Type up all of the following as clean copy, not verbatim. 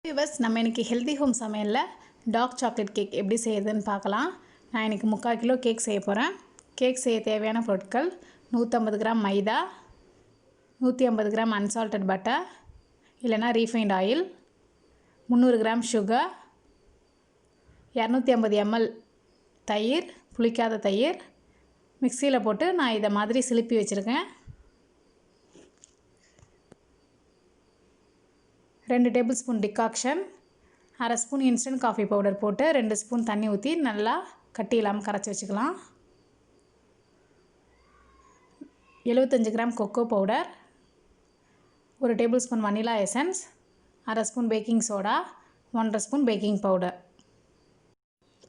Viewers, நம்ம இன்றைக்கி healthy home சமையலில் டார்க் சாக்லேட் கேக் எப்படி செய்யுதுன்னு பார்க்கலாம். நான் இன்றைக்கி 3/4 கிலோ கேக் செய்ய போகிறேன். கேக் செய்ய தேவையான பொருட்கள் 150 gram maida, 150 gram unsalted butter இல்லைனா refined oil, 300 gram sugar, 250 ml தயிர், புளிக்காத தயிர். மிக்சியில் போட்டு நான் இதை மாதிரி சிலுப்பி வச்சுருக்கேன். 2 table spoon decoction, 1/2 spoon instant coffee powder போட்டு 2 ஸ்பூன் தண்ணி ஊற்றி நல்லா கட்டி இல்லாமல் கரைச்சி வச்சுக்கலாம். 75 gram cocoa powder, 1 table spoon vanilla essence, 1/2 spoon baking soda, 1/2 spoon baking powder.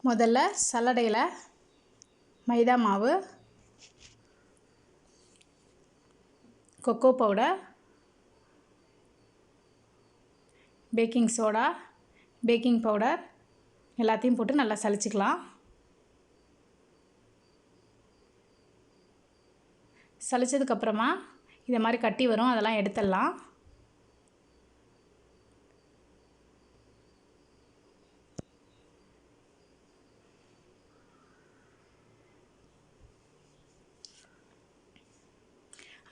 முதல்ல சல்லடையில் மைதா மாவு, cocoa powder, baking soda, baking powder எல்லாத்தையும் போட்டு நல்லா சலிச்சுக்கலாம். சலிச்சதுக்கப்புறமா இதை மாதிரி கட்டி வரும், அதெல்லாம் எடுத்துடலாம்.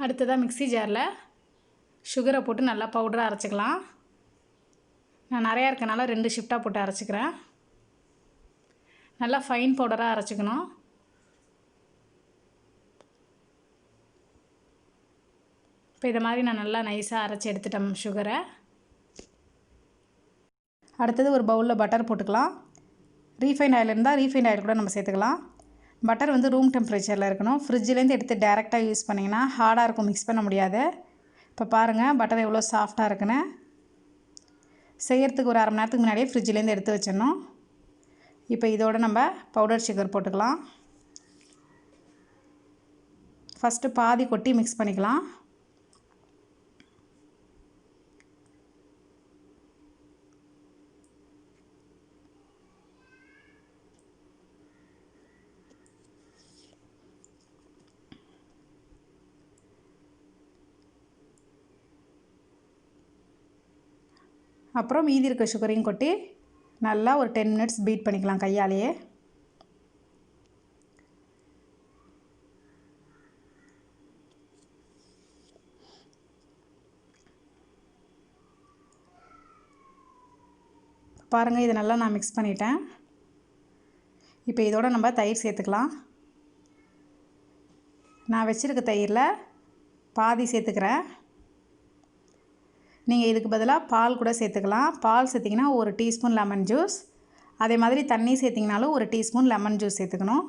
அடுத்ததாக மிக்ஸி ஜாரில் சுகரை போட்டு நல்லா பவுடராக அரைச்சிக்கலாம். நான் நிறையா இருக்கனால 2 ஷிஃப்டாக போட்டு அரைச்சிக்கிறேன். நல்லா ஃபைன் பவுடராக அரைச்சிக்கணும். இப்போ இதை மாதிரி நான் நல்லா நைஸாக அரைச்சி எடுத்துட்டேன் சுகரை. அடுத்தது ஒரு பவுலில் பட்டர் போட்டுக்கலாம். ரீஃபைண்ட் ஆயில் இருந்தால் ரீஃபைண்ட் ஆயில் கூட நம்ம சேர்த்துக்கலாம். பட்டர் வந்து ரூம் டெம்பரேச்சரில் இருக்கணும். ஃப்ரிட்ஜிலேருந்து எடுத்து டேரெக்டாக யூஸ் பண்ணிங்கன்னா ஹார்டாக இருக்கும், மிக்ஸ் பண்ண முடியாது. இப்போ பாருங்கள் பட்டர் எவ்வளோ சாஃப்டாக இருக்குன்னு. செய்கிறதுக்கு ஒரு 1/2 மணி நேரத்துக்கு முன்னாடியே ஃப்ரிட்ஜிலேருந்து எடுத்து வச்சிடணும். இப்போ இதோடு நம்ம பவுடர் சுகர் போட்டுக்கலாம். ஃபஸ்ட்டு பாதி கொட்டி மிக்ஸ் பண்ணிக்கலாம். அப்புறம் மீதி இருக்க சுகரையும் கொட்டி நல்லா ஒரு 10 மினிட்ஸ் பீட் பண்ணிக்கலாம் கையாலேயே. பாருங்கள், இதை நல்லா நான் மிக்ஸ் பண்ணிட்டேன். இப்போ இதோட நம்ம தயிர் சேர்த்துக்கலாம். நான் வச்சுருக்க தயிரில் பாதி சேர்த்துக்கிறேன். நீங்கள் இதுக்கு பதிலாக பால் கூட சேர்த்துக்கலாம். பால் சேர்த்திங்கன்னா 1 டீஸ்பூன் லெமன் ஜூஸ், அதே மாதிரி தண்ணி சேர்த்திங்கனாலும் 1 டீஸ்பூன் லெமன் ஜூஸ் சேர்த்துக்கணும்.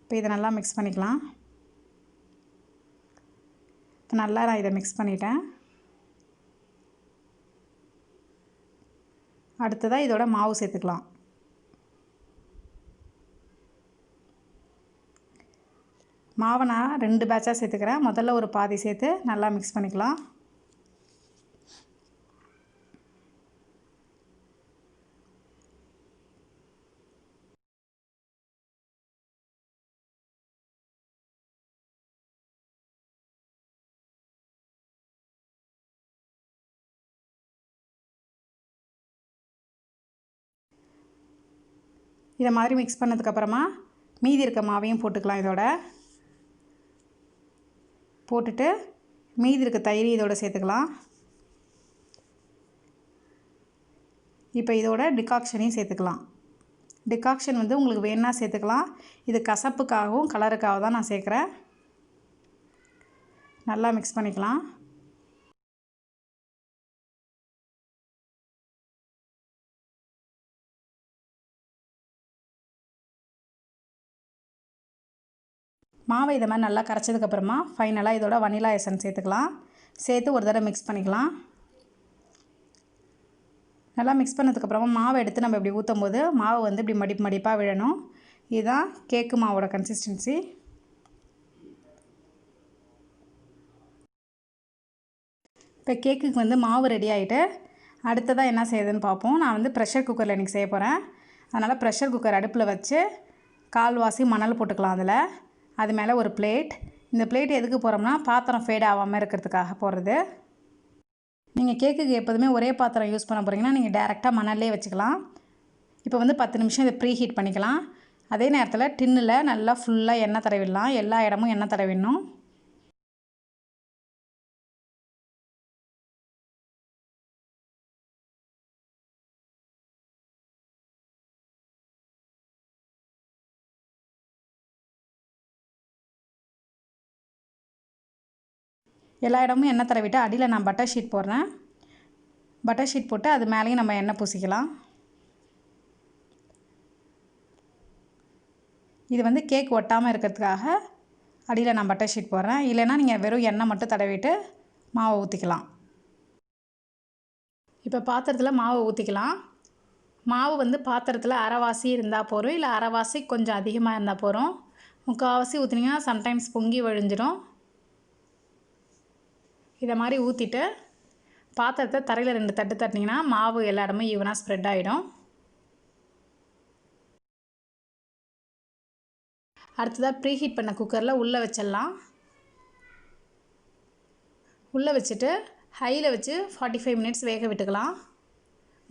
இப்போ இதை நல்லா மிக்ஸ் பண்ணிக்கலாம். இப்போ நல்லா நான் இதை மிக்ஸ் பண்ணிட்டேன். அடுத்ததாக இதோட மாவு சேர்த்துக்கலாம். மாவை நான் 2 பேட்சாக சேர்த்துக்கிறேன். முதல்ல ஒரு பாதி சேர்த்து நல்லா மிக்ஸ் பண்ணிக்கலாம். இதை மாதிரி மிக்ஸ் பண்ணதுக்கப்புறமா மீதி இருக்க மாவையும் போட்டுக்கலாம். இதோட போட்டுட்டு மீதி இருக்க தயிர் இதோட சேர்த்துக்கலாம். இப்போ இதோட டிகாக்ஷனையும் சேர்த்துக்கலாம். டிகாக்ஷன் வந்து உங்களுக்கு வேணுன்னா சேர்த்துக்கலாம். இது கசப்புக்காகவும் கலருக்காக தான் நான் சேர்க்குறேன். நல்லா மிக்ஸ் பண்ணிக்கலாம். மாவை இதை மாதிரி நல்லா கரைச்சதுக்கப்புறமா ஃபைனலாக இதோட வனிலா எசன்ஸ் சேர்த்துக்கலாம். சேர்த்து ஒரு தடவை மிக்ஸ் பண்ணிக்கலாம். நல்லா மிக்ஸ் பண்ணதுக்கப்புறமா மாவை எடுத்து நம்ம இப்படி ஊற்றும் போது மாவு வந்து இப்படி மடிப்பாக விழணும். இதுதான் கேக்கு மாவோட கன்சிஸ்டன்சி. இப்போ கேக்குக்கு வந்து மாவு ரெடி ஆகிட்டு அடுத்ததாக என்ன செய்யுதுன்னு பார்ப்போம். நான் வந்து ப்ரெஷர் குக்கரில் இன்றைக்கி செய்ய போகிறேன். அதனால் ப்ரெஷர் குக்கர் அடுப்பில் வச்சு கால்வாசி மணல் போட்டுக்கலாம். அது மேலே ஒரு பிளேட். இந்த பிளேட் எதுக்கு போகிறோம்னா பாத்திரம் ஃபேட் ஆகாமல் இருக்கிறதுக்காக போடுறது. நீங்கள் கேக்குக்கு எப்போதுமே ஒரே பாத்திரம் யூஸ் பண்ண போகிறீங்கன்னா நீங்கள் டேரெக்டாக மணல்லே வச்சுக்கலாம். இப்போ வந்து 10 நிமிஷம் இதை ப்ரீ ஹீட் பண்ணிக்கலாம். அதே நேரத்தில் டின்னில் நல்லா ஃபுல்லாக எண்ணெய் தடவிடலாம். எல்லா இடமும் எண்ணெய் தடவிடணும். எல்லா இடமும் எண்ணெய் தடவிட்டு அடியில் நான் பட்டர் ஷீட் போடுறேன். பட்டர் ஷீட் போட்டு அது மேலேயும் நம்ம எண்ணெய் பூசிக்கலாம். இது வந்து கேக் ஒட்டாமல் இருக்கிறதுக்காக அடியில் நான் பட்டர் ஷீட் போடுறேன். இல்லைன்னா நீங்கள் வெறும் எண்ணெய் மட்டும் தடவிட்டு மாவை ஊற்றிக்கலாம். இப்போ பாத்திரத்தில் மாவை ஊற்றிக்கலாம். மாவு வந்து பாத்திரத்தில் அரைவாசி இருந்தால் போதும், இல்லை அரைவாசி கொஞ்சம் அதிகமாக இருந்தால் போதும். முக்கால்வாசி ஊற்றினீங்கன்னா சம்டைம்ஸ் பொங்கி வழிஞ்சிடும். இதை மாதிரி ஊற்றிட்டு பாத்திரத்தை தரையில் 2 தட்டு தட்டினீங்கன்னா மாவு எல்லா இடமும் ஈவனாக ஸ்ப்ரெட் ஆகிடும். அடுத்ததாக ப்ரீ ஹீட் பண்ண குக்கரில் உள்ளே வச்சிடலாம். உள்ளே வச்சுட்டு ஹையில் வச்சு 45 மினிட்ஸ் வேக விட்டுக்கலாம்.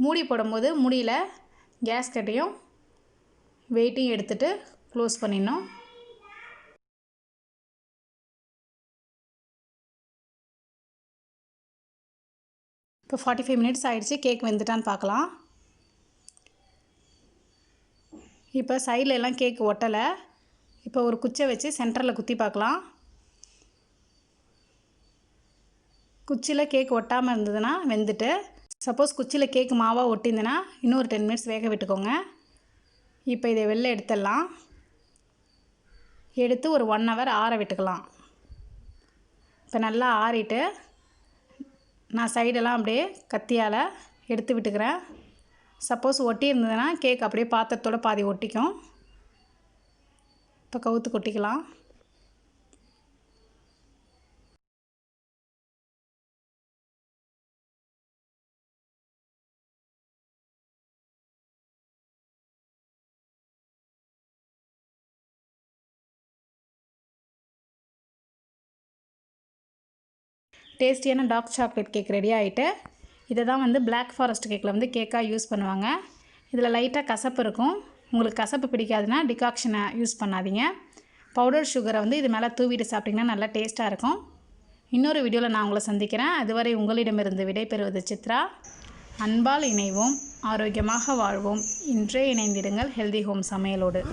மூடி போடும்போது மூடியில் கேஸ் கட்டையும் வெயிட்டையும் எடுத்துகிட்டு க்ளோஸ் பண்ணிடணும். இப்போ 45 மினிட்ஸ் ஆகிடுச்சு. கேக் வெந்துட்டான்னு பார்க்கலாம். இப்போ சைடில் எல்லாம் கேக் ஒட்டலை. இப்போ ஒரு குச்சை வச்சு சென்டரில் குத்தி பார்க்கலாம். குச்சியில் கேக் ஒட்டாமல் இருந்ததுன்னா வெந்துட்டு, சப்போஸ் குச்சியில் கேக் மாவாக ஒட்டியிருந்ததுன்னா இன்னொரு 10 மினிட்ஸ் வேக விட்டுக்கோங்க. இப்போ இதை வெளில எடுத்துடலாம். எடுத்து ஒரு 1 ஹவர் ஆற விட்டுக்கலாம். இப்போ நல்லா ஆறிட்டு நான் சைடெல்லாம் அப்படியே கத்தியால் எடுத்து விட்டுக்கிறேன். சப்போஸ் ஒட்டி இருந்ததுன்னா கேக் அப்படியே பாத்திரத்தோட பாதி ஒட்டிக்கும். இப்போ கவுத்து கொட்டிக்கலாம். டேஸ்டியான டார்க் சாக்லேட் கேக் ரெடி ஆகிட்டு, இதை தான் வந்து பிளாக் ஃபாரஸ்ட் கேக்கில் வந்து கேக்காக யூஸ் பண்ணுவாங்க. இதில் லைட்டாக கசப்பு இருக்கும். உங்களுக்கு கசப்பு பிடிக்காதுன்னா டிகாக்ஷனை யூஸ் பண்ணாதீங்க. பவுடர் சுகரை வந்து இது மேலே தூவிட்டு சாப்பிட்டிங்கன்னா நல்லா டேஸ்ட்டாக இருக்கும். இன்னொரு வீடியோவில் நான் உங்களை சந்திக்கிறேன். அதுவரை உங்களிடமிருந்து விடைபெறுவது சித்ரா. அன்பால் இணைவோம், ஆரோக்கியமாக வாழ்வோம். இன்றே இணைந்திடுங்கள் ஹெல்தி ஹோம் சமையலோடு.